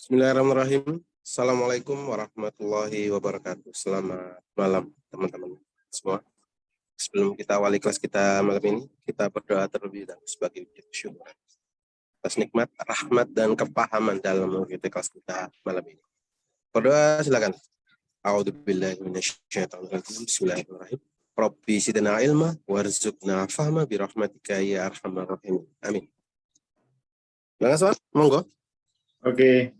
Bismillahirrahmanirrahim. Assalamualaikum warahmatullahi wabarakatuh. Selamat malam teman-teman semua. Sebelum kita awali kelas kita malam ini, kita berdoa terlebih dahulu sebagai wujud syukur atas nikmat, rahmat, dan kepahaman dalam mengikuti kelas kita malam ini. Berdoa silakan. A'udzubillahi minasyaitonirrajim. Bismillahirrahmanirrahim. Rabbi zidna ilma warzuqna fahma birahmatika ya arhamar rahimin. Amin. Bang Aswad, monggo. Oke.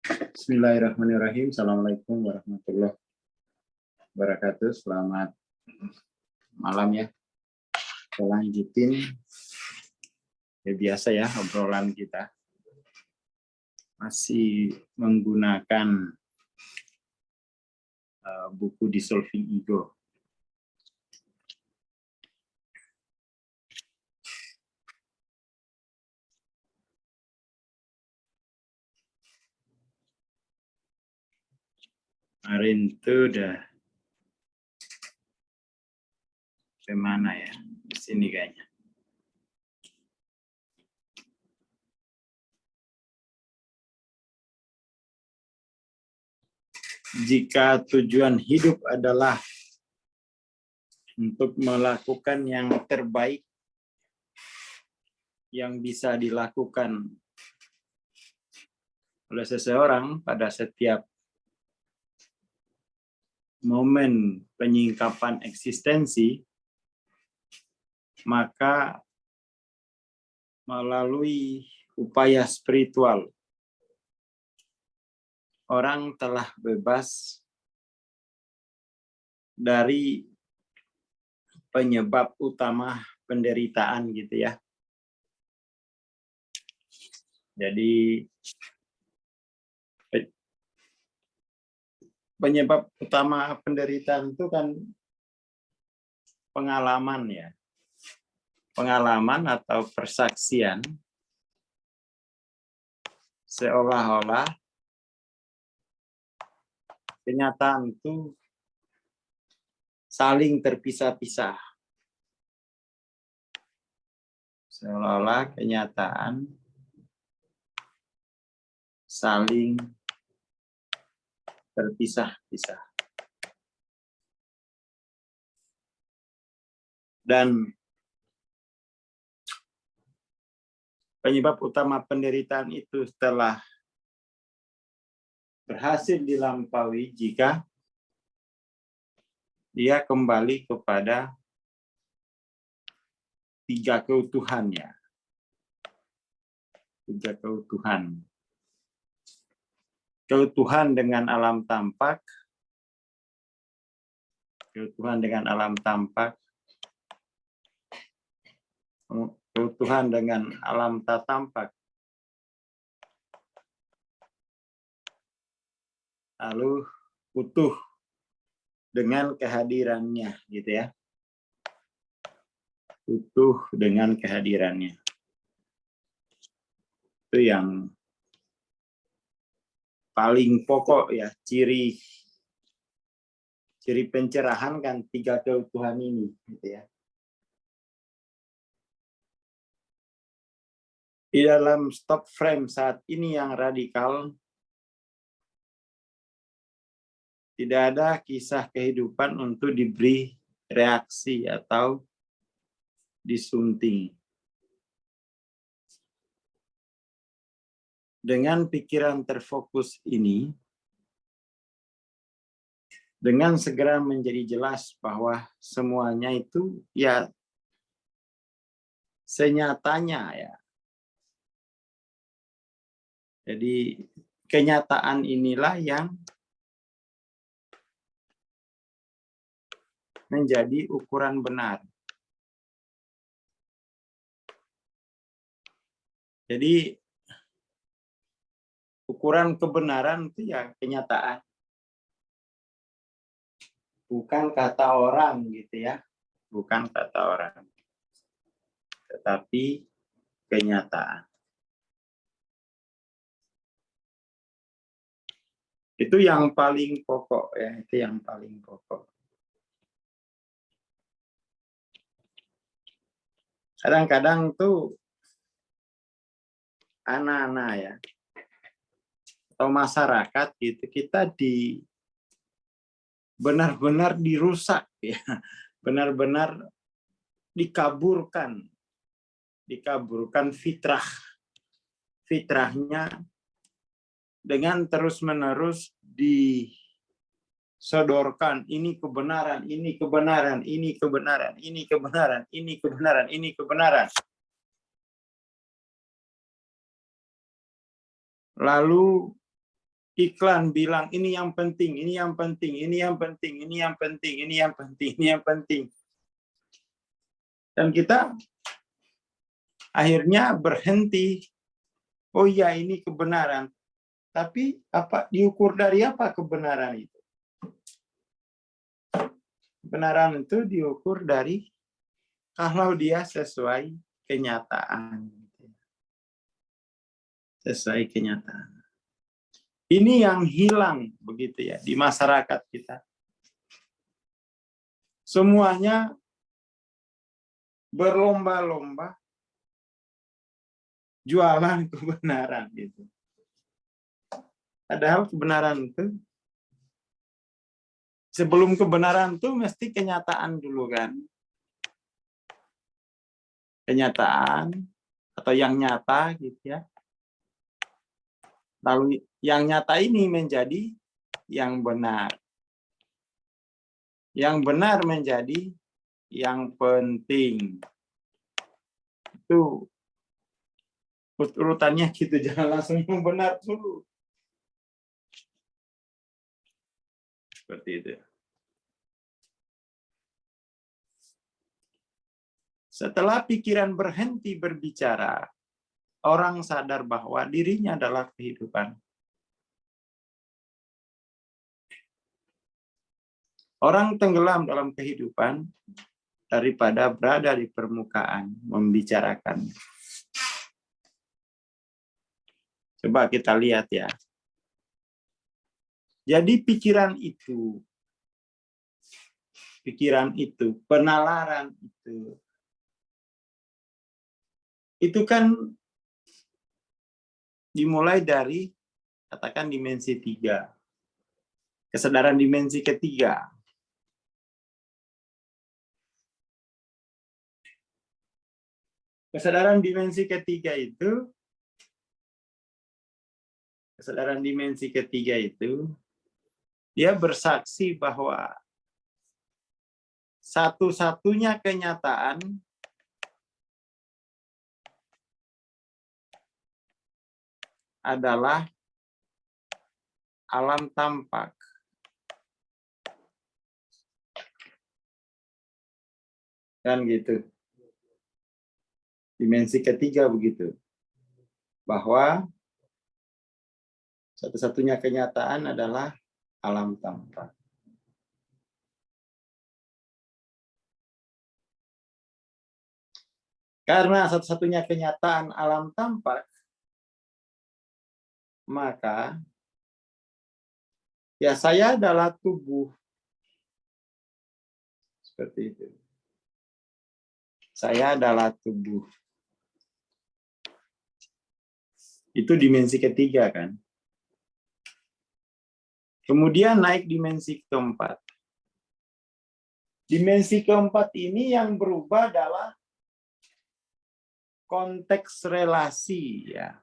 Bismillahirrahmanirrahim. Assalamualaikum warahmatullahi wabarakatuh. Selamat malam ya. Kita lanjutin ya, biasa ya obrolan kita. Masih menggunakan buku Dissolving Ego. Kemarin itu udah kemana ya? Di sini kayaknya. Jika tujuan hidup adalah untuk melakukan yang terbaik yang bisa dilakukan oleh seseorang pada setiap momen penyingkapan eksistensi, maka melalui upaya spiritual orang telah bebas dari penyebab utama penderitaan gitu ya. Jadi penyebab utama penderitaan itu kan pengalaman ya. Pengalaman atau persaksian seolah-olah kenyataan itu saling terpisah-pisah. Seolah-olah kenyataan saling terpisah-pisah. Dan penyebab utama penderitaan itu setelah berhasil dilampaui jika dia kembali kepada tiga keutuhannya. Tiga keutuhan. Keutuhan dengan alam tampak, keutuhan dengan alam tampak, keutuhan dengan alam tak tampak, lalu utuh dengan kehadirannya, gitu ya. Utuh dengan kehadirannya. Itu yang paling pokok ya, ciri pencerahan kan tiga keutuhan ini, gitu ya. Di dalam stop frame saat ini yang radikal, tidak ada kisah kehidupan untuk diberi reaksi atau disunting. Dengan pikiran terfokus ini, dengan segera menjadi jelas bahwa semuanya itu ya senyatanya ya. Jadi kenyataan inilah yang menjadi ukuran benar. Jadi ukuran kebenaran itu ya kenyataan. Bukan kata orang gitu ya. Bukan kata orang. Tetapi kenyataan. Itu yang paling pokok ya, itu yang paling pokok. Kadang-kadang tuh anak-anak ya, atau masyarakat gitu, kita benar-benar dirusak ya, benar-benar dikaburkan fitrahnya dengan terus-menerus disodorkan ini kebenaran, ini kebenaran, ini kebenaran, ini kebenaran, ini kebenaran, ini kebenaran. Lalu iklan bilang ini yang penting, ini yang penting, ini yang penting, ini yang penting, ini yang penting, ini yang penting. Dan kita akhirnya berhenti. Oh iya, ini kebenaran. Tapi apa diukur dari apa kebenaran itu? Kebenaran itu diukur dari kalau dia sesuai kenyataan. Sesuai kenyataan. Ini yang hilang begitu ya di masyarakat kita. Semuanya berlomba-lomba jualan kebenaran gitu. Padahal kebenaran itu, sebelum kebenaran itu mesti kenyataan dulu kan. Kenyataan atau yang nyata gitu ya. Lalu yang nyata ini menjadi yang benar. Yang benar menjadi yang penting. Itu urutannya gitu, jangan langsung yang benar dulu. Seperti itu. Setelah pikiran berhenti berbicara, orang sadar bahwa dirinya adalah kehidupan. Orang tenggelam dalam kehidupan daripada berada di permukaan membicarakan. Coba kita lihat ya. Jadi pikiran itu, penalaran itu kan dimulai dari, katakan dimensi 3. Kesadaran dimensi ketiga. Kesadaran dimensi ketiga itu, dia bersaksi bahwa satu-satunya kenyataan adalah alam tampak. Kan gitu. Dimensi ketiga begitu. Bahwa satu-satunya kenyataan adalah alam tampak. Karena satu-satunya kenyataan alam tampak, maka ya saya adalah tubuh. Seperti itu. Saya adalah tubuh. Itu dimensi ketiga kan. Kemudian naik dimensi keempat. Dimensi keempat ini yang berubah adalah konteks relasi ya.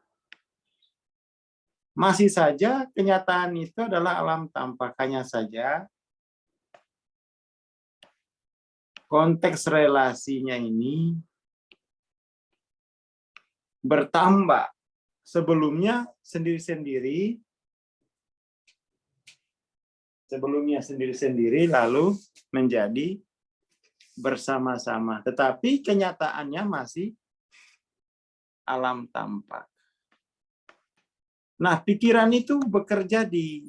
Masih saja kenyataan itu adalah alam tampak, hanya saja konteks relasinya ini bertambah. Sebelumnya sendiri-sendiri, lalu menjadi bersama-sama. Tetapi kenyataannya masih alam tampak. Nah, pikiran itu bekerja di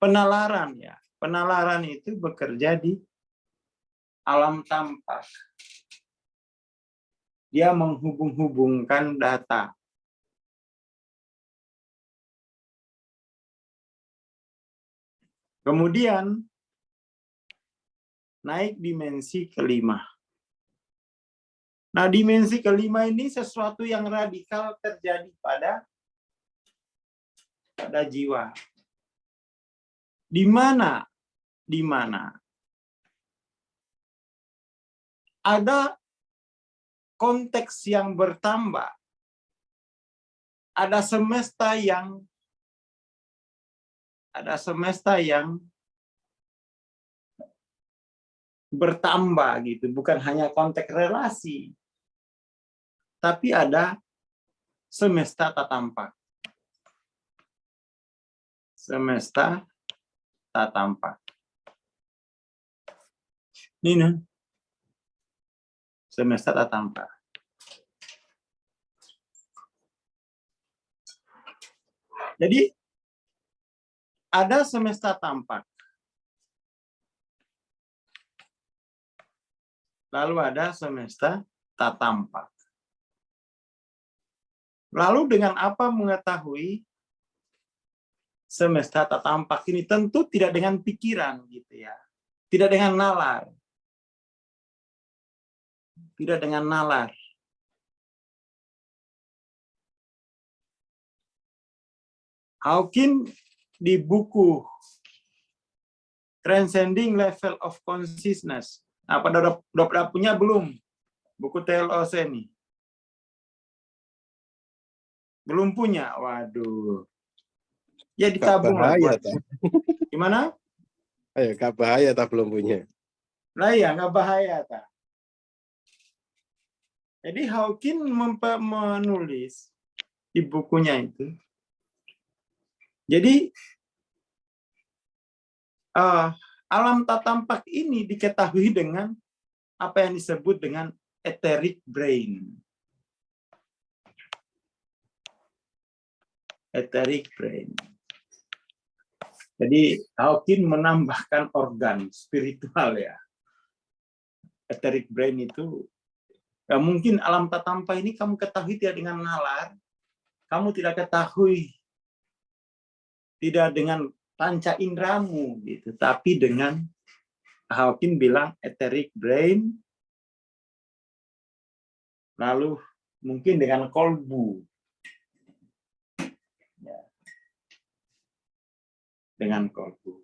penalaran ya. Penalaran itu bekerja di alam tampak. Dia menghubung-hubungkan data. Kemudian naik dimensi kelima. Nah, dimensi kelima ini sesuatu yang radikal terjadi pada jiwa. Di mana ada konteks yang bertambah, ada semesta yang bertambah gitu, bukan hanya konteks relasi, tapi ada semesta tak tampak. Semesta tak tampak. Ini nih, semesta tak tampak. Jadi ada semesta tampak. Lalu ada semesta tak tampak. Lalu dengan apa mengetahui semesta tak tampak ini? Tentu tidak dengan pikiran gitu ya. Tidak dengan nalar. Tidak dengan nalar. Hawking di buku Transcending Level of Consciousness. Nah, pada udah punya belum? Buku TLOC ini. Belum punya? Waduh. Ya ditabung lah. Gimana? Ayo, gak bahaya tak belum punya. Nah ya, nggak bahaya. Tak. Jadi Hawking menulis di bukunya itu. Jadi alam tak tampak ini diketahui dengan apa yang disebut dengan etheric brain. Etheric brain. Jadi Hawking menambahkan organ spiritual ya. Etheric brain itu ya mungkin alam tak tampak ini kamu ketahui tidak dengan nalar, kamu tidak ketahui tidak dengan panca indramu gitu, tapi dengan Hawking bilang etheric brain, lalu mungkin dengan kolbu. Ya. Dengan kolbu.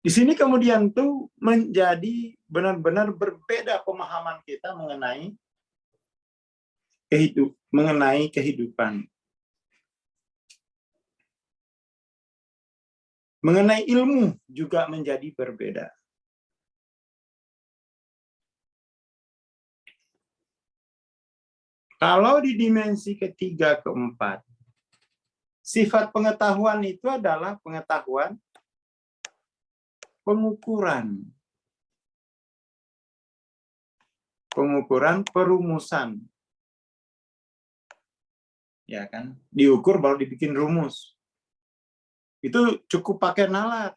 Di sini kemudian tuh menjadi benar-benar berbeda pemahaman kita mengenai kehidupan. Mengenai ilmu juga menjadi berbeda. Kalau di dimensi ketiga, keempat, sifat pengetahuan itu adalah pengetahuan pengukuran perumusan. Ya kan? Diukur baru dibikin rumus. Itu cukup pakai nalar.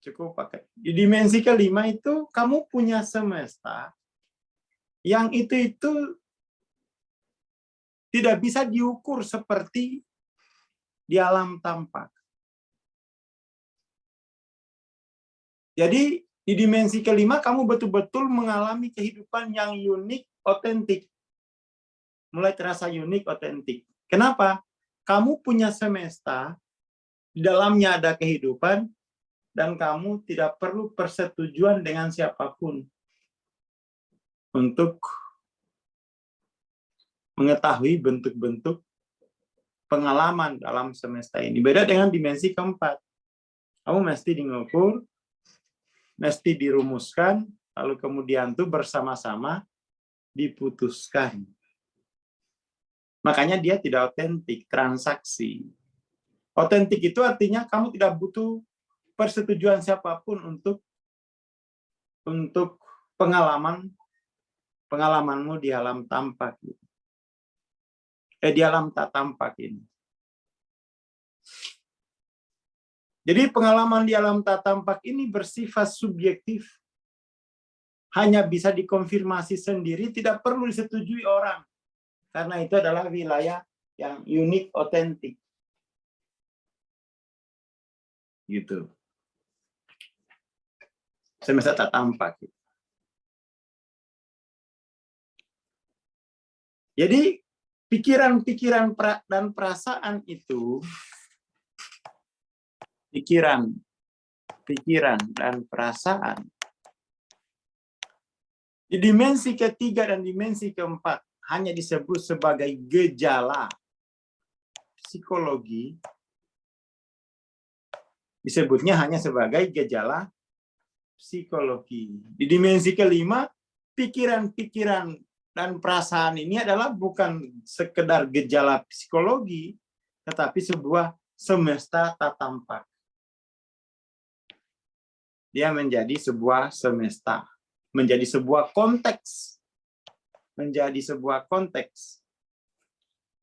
Cukup pakai. Di dimensi kelima itu kamu punya semesta yang itu tidak bisa diukur seperti di alam tampak. Jadi di dimensi kelima kamu betul-betul mengalami kehidupan yang unik, otentik. Mulai terasa unik, otentik. Kenapa? Kamu punya semesta, di dalamnya ada kehidupan, dan kamu tidak perlu persetujuan dengan siapapun untuk mengetahui bentuk-bentuk pengalaman dalam semesta ini. Beda dengan dimensi keempat. Kamu mesti diukur, mesti dirumuskan, lalu kemudian tuh bersama-sama diputuskan. Makanya dia tidak otentik, transaksi. Otentik itu artinya kamu tidak butuh persetujuan siapapun untuk pengalamanmu di alam tampak. Di alam tak tampak ini. Jadi pengalaman di alam tak tampak ini bersifat subjektif. Hanya bisa dikonfirmasi sendiri, tidak perlu disetujui orang. Karena itu adalah wilayah yang unik, otentik. Gitu. Semesta tak tampak. Jadi pikiran-pikiran dan perasaan itu, pikiran dan perasaan di dimensi ketiga dan dimensi keempat hanya disebut sebagai gejala psikologi, disebutnya hanya sebagai gejala psikologi. Di dimensi kelima, pikiran-pikiran dan perasaan ini adalah bukan sekedar gejala psikologi, tetapi sebuah semesta tak tampak. Dia menjadi sebuah semesta, menjadi sebuah konteks,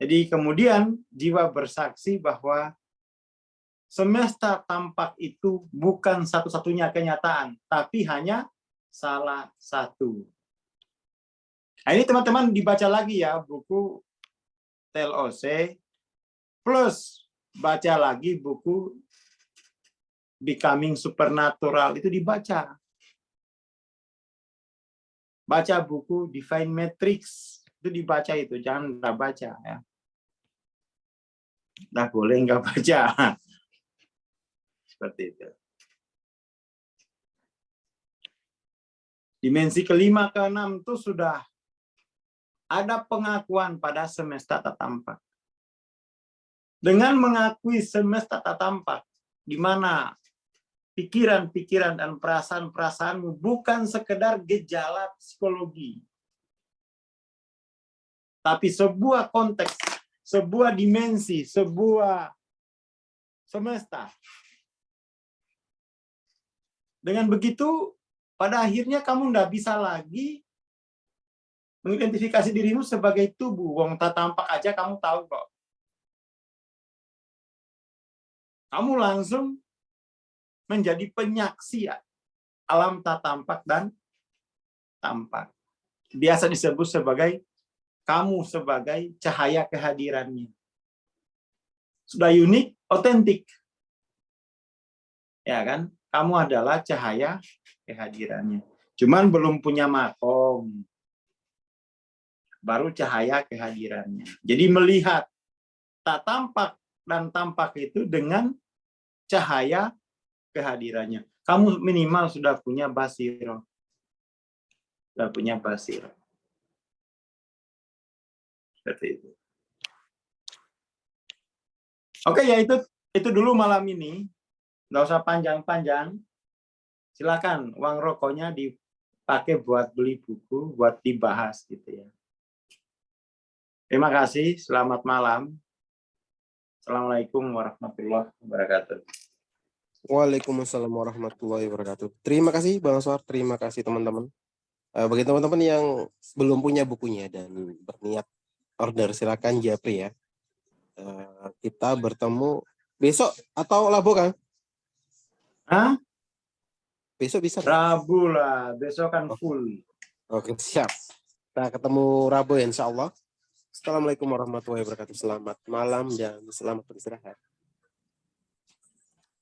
Jadi kemudian jiwa bersaksi bahwa semesta tampak itu bukan satu-satunya kenyataan, tapi hanya salah satu. Nah, ini teman-teman dibaca lagi ya buku TLOC, plus baca lagi buku Becoming Supernatural, itu dibaca. Baca buku Divine Matrix, itu dibaca itu, jangan nggak baca ya. Nggak boleh nggak baca. Seperti itu. Dimensi kelima, keenam itu sudah ada pengakuan pada semesta tak tampak. Dengan mengakui semesta tak tampak, di mana pikiran-pikiran dan perasaan-perasaanmu bukan sekedar gejala psikologi, tapi sebuah konteks, sebuah dimensi, sebuah semesta. Dengan begitu, pada akhirnya kamu tidak bisa lagi mengidentifikasi dirimu sebagai tubuh. Wong tak tampak aja kamu tahu kok. Kamu langsung menjadi penyaksi alam tak tampak dan tampak. Biasa disebut sebagai kamu sebagai cahaya kehadirannya. Sudah unik, otentik. Ya kan? Kamu adalah cahaya kehadirannya. Cuman belum punya makom. Baru cahaya kehadirannya. Jadi melihat tak tampak dan tampak itu dengan cahaya kehadirannya. Kamu minimal sudah punya basiro. Sudah punya basiro. Seperti itu. Oke, ya itu dulu malam ini. Nggak usah panjang-panjang. Silakan uang rokoknya dipakai buat beli buku, buat dibahas gitu ya. Terima kasih. Selamat malam. Assalamualaikum warahmatullahi wabarakatuh. Waalaikumsalam warahmatullahi wabarakatuh. Terima kasih Bang Aswar, terima kasih teman-teman. Bagi teman-teman yang belum punya bukunya dan berniat order, silakan japri ya. Kita bertemu besok atau Rabu, Kang? Hah? Besok bisa? Rabu lah, besok kan full. Oke, siap. Kita ketemu Rabu ya, insya Allah. Assalamualaikum warahmatullahi wabarakatuh. Selamat malam dan selamat beristirahat.